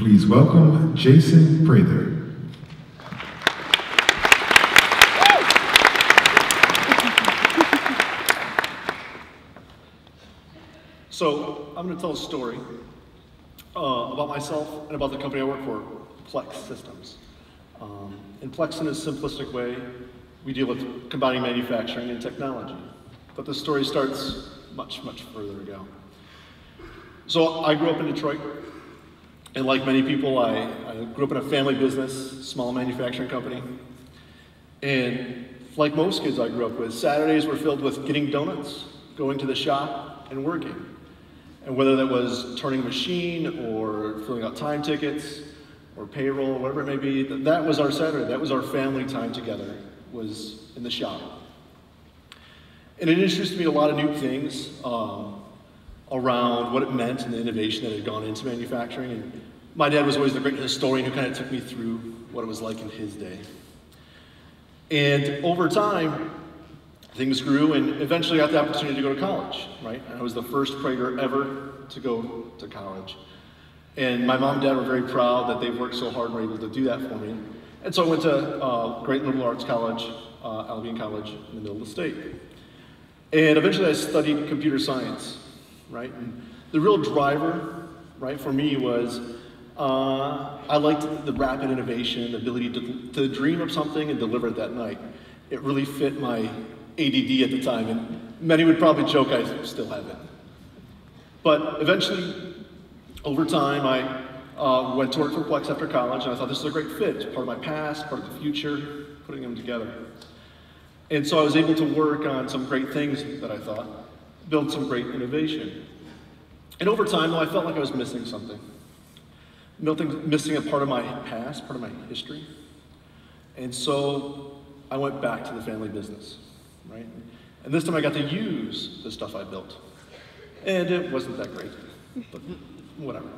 Please welcome Jason Prater. So I'm going to tell a story about myself and about the company I work for, Plex Systems. In Plex, in a simplistic way, we deal with combining manufacturing and technology. But the story starts much, much further ago. So I grew up in Detroit, and like many people, I grew up in a family business, small manufacturing company. And like most kids I grew up with, Saturdays were filled with getting donuts, going to the shop, and working. And whether that was turning a machine or filling out time tickets or payroll, whatever it may be, that was our Saturday. That was our family time together, was in the shop. And it introduced me to a lot of new things around what it meant and the innovation that had gone into manufacturing. And my dad was always the great historian who kind of took me through what it was like in his day. And over time, things grew, and eventually got the opportunity to go to college, right? And I was the first Prater ever to go to college. And my mom and dad were very proud that they worked so hard and were able to do that for me. And so I went to Great Liberal Arts College, Albion College in the middle of the state. And eventually I studied computer science, right? And the real driver, right, for me was I liked the rapid innovation, the ability to dream of something and deliver it that night. It really fit my ADD at the time, and many would probably joke I still have it. But eventually, over time, I went to work for Plex after college, and I thought this was a great fit. It's part of my past, part of the future, putting them together. And so I was able to work on some great things that I thought, build some great innovation. And over time, though, I felt like I was missing something. Missing a part of my past, part of my history. And so I went back to the family business, right? And this time I got to use the stuff I built. And it wasn't that great, but whatever.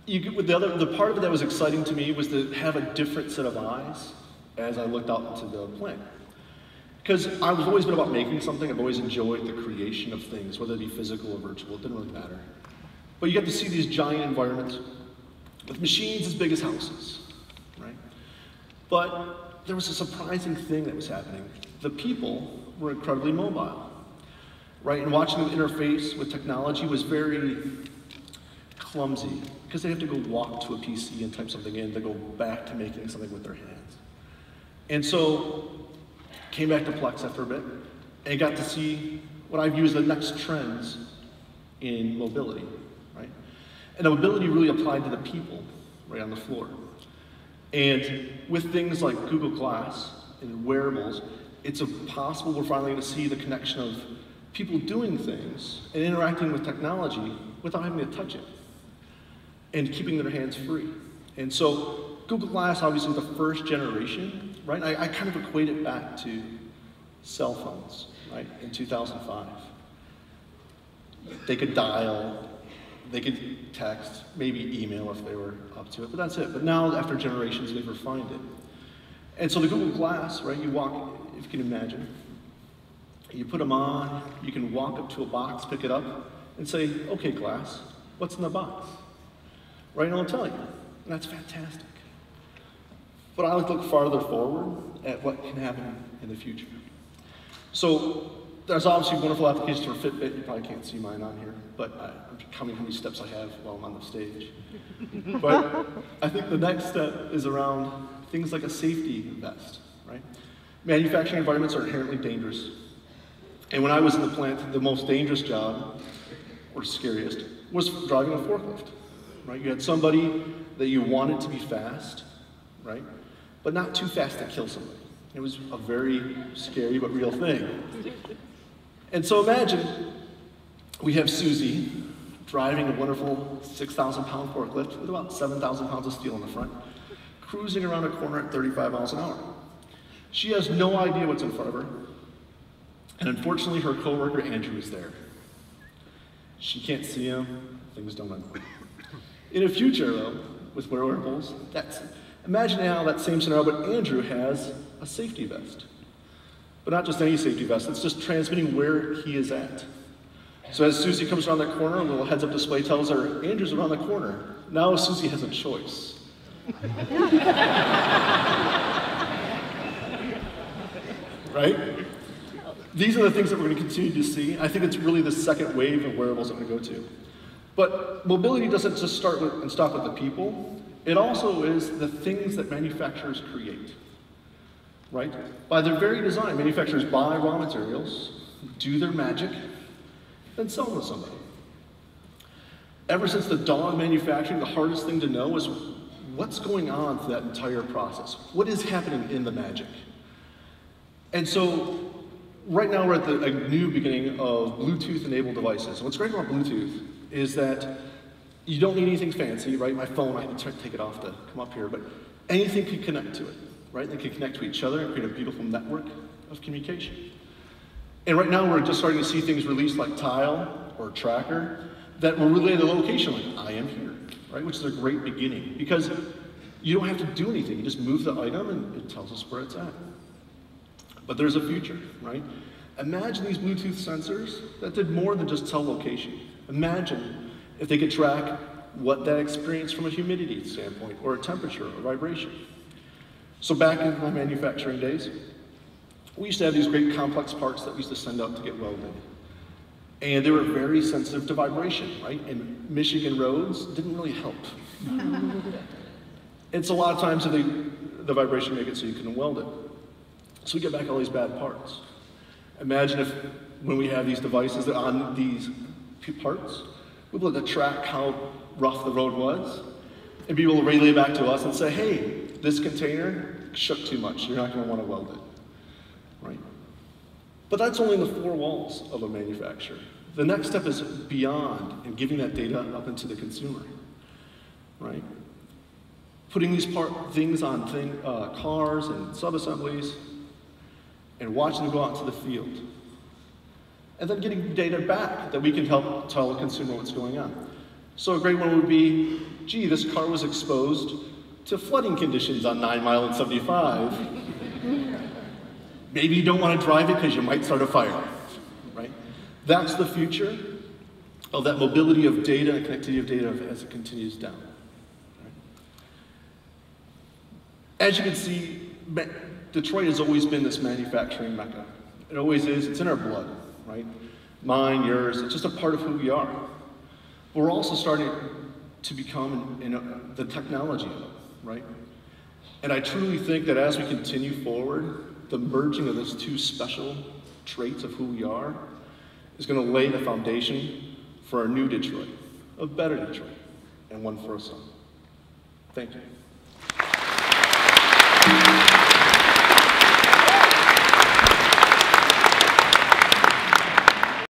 The part of it that was exciting to me was to have a different set of eyes as I looked out into the plant. Because I've always been about making something. I've always enjoyed the creation of things, whether it be physical or virtual, it didn't really matter. But you get to see these giant environments with machines as big as houses, right? But there was a surprising thing that was happening. The people were incredibly mobile, right? And watching them interface with technology was very clumsy because they have to go walk to a PC and type something in to go back to making something with their hands. And so, came back to Plex after a bit and got to see what I view as the next trends in mobility, right? And the mobility really applied to the people right on the floor. And with things like Google Glass and wearables, it's possible we're finally going to see the connection of people doing things and interacting with technology without having to touch it and keeping their hands free. And so Google Glass, obviously the first generation, right? I kind of equate it back to cell phones, right, in 2005. They could dial, they could text, maybe email if they were up to it, but that's it. But now, after generations, they've refined it. And so the Google Glass, right, you walk, if you can imagine, you put them on, you can walk up to a box, pick it up, and say, okay, Glass, what's in the box? Right, and it'll tell you, and that's fantastic. But I like to look farther forward at what can happen in the future. So there's obviously wonderful applications for Fitbit. You probably can't see mine on here, but I'm counting how many steps I have while I'm on the stage. But I think the next step is around things like a safety vest, right? Manufacturing environments are inherently dangerous. And when I was in the plant, the most dangerous job, or scariest, was driving a forklift, right? You had somebody that you wanted to be fast, right? But not too fast to kill somebody. It was a very scary but real thing. And so imagine we have Susie driving a wonderful 6,000-pound forklift with about 7,000 pounds of steel in the front, cruising around a corner at 35 miles an hour. She has no idea what's in front of her, and unfortunately her coworker Andrew is there. She can't see him, things don't end. In the future though, with wearables, imagine now that same scenario, but Andrew has a safety vest. But not just any safety vest, it's just transmitting where he is at. So as Susie comes around that corner, a little heads-up display tells her, Andrew's around the corner. Now Susie has a choice. Right? These are the things that we're going to continue to see. I think it's really the second wave of wearables that we're going to go to. But mobility doesn't just start with and stop with the people. It also is the things that manufacturers create. Right? By their very design, manufacturers buy raw materials, do their magic, then sell them to somebody. Ever since the dawn of manufacturing, the hardest thing to know is what's going on through that entire process. What is happening in the magic? And so, right now we're at a new beginning of Bluetooth-enabled devices. And what's great about Bluetooth is that you don't need anything fancy, right? My phone, I had to take it off to come up here, but anything can connect to it, right? They can connect to each other and create a beautiful network of communication. And right now we're just starting to see things released like Tile or Tracker that will relay the location, like I am here, right? Which is a great beginning because you don't have to do anything. You just move the item and it tells us where it's at. But there's a future, right? Imagine these Bluetooth sensors that did more than just tell location. Imagine if they could track what that experienced from a humidity standpoint, or a temperature, or vibration. So back in my manufacturing days, we used to have these great complex parts that we used to send out to get welded. And they were very sensitive to vibration, right? And Michigan roads didn't really help. And so a lot of times the vibration made it so you couldn't weld it. So we get back all these bad parts. Imagine if, when we have these devices that on these parts, we'll be able to track how rough the road was, and be able to relay back to us and say, hey, this container shook too much, you're not going to want to weld it, right? But that's only in the four walls of a manufacturer. The next step is beyond and giving that data up into the consumer, right? Putting these things on cars and sub-assemblies, and watching them go out into the field. And then getting data back that we can help tell the consumer what's going on. So a great one would be, gee, this car was exposed to flooding conditions on 9 Mile and 75. Maybe you don't want to drive it because you might start a fire, right? That's the future of that mobility of data and connectivity of data as it continues down. Right? As you can see, Detroit has always been this manufacturing mecca. It always is, it's in our blood, right? Mine, yours, it's just a part of who we are. But we're also starting to become the technology of it, right? And I truly think that as we continue forward, the merging of those two special traits of who we are is going to lay the foundation for a new Detroit, a better Detroit, and one for us all. Thank you.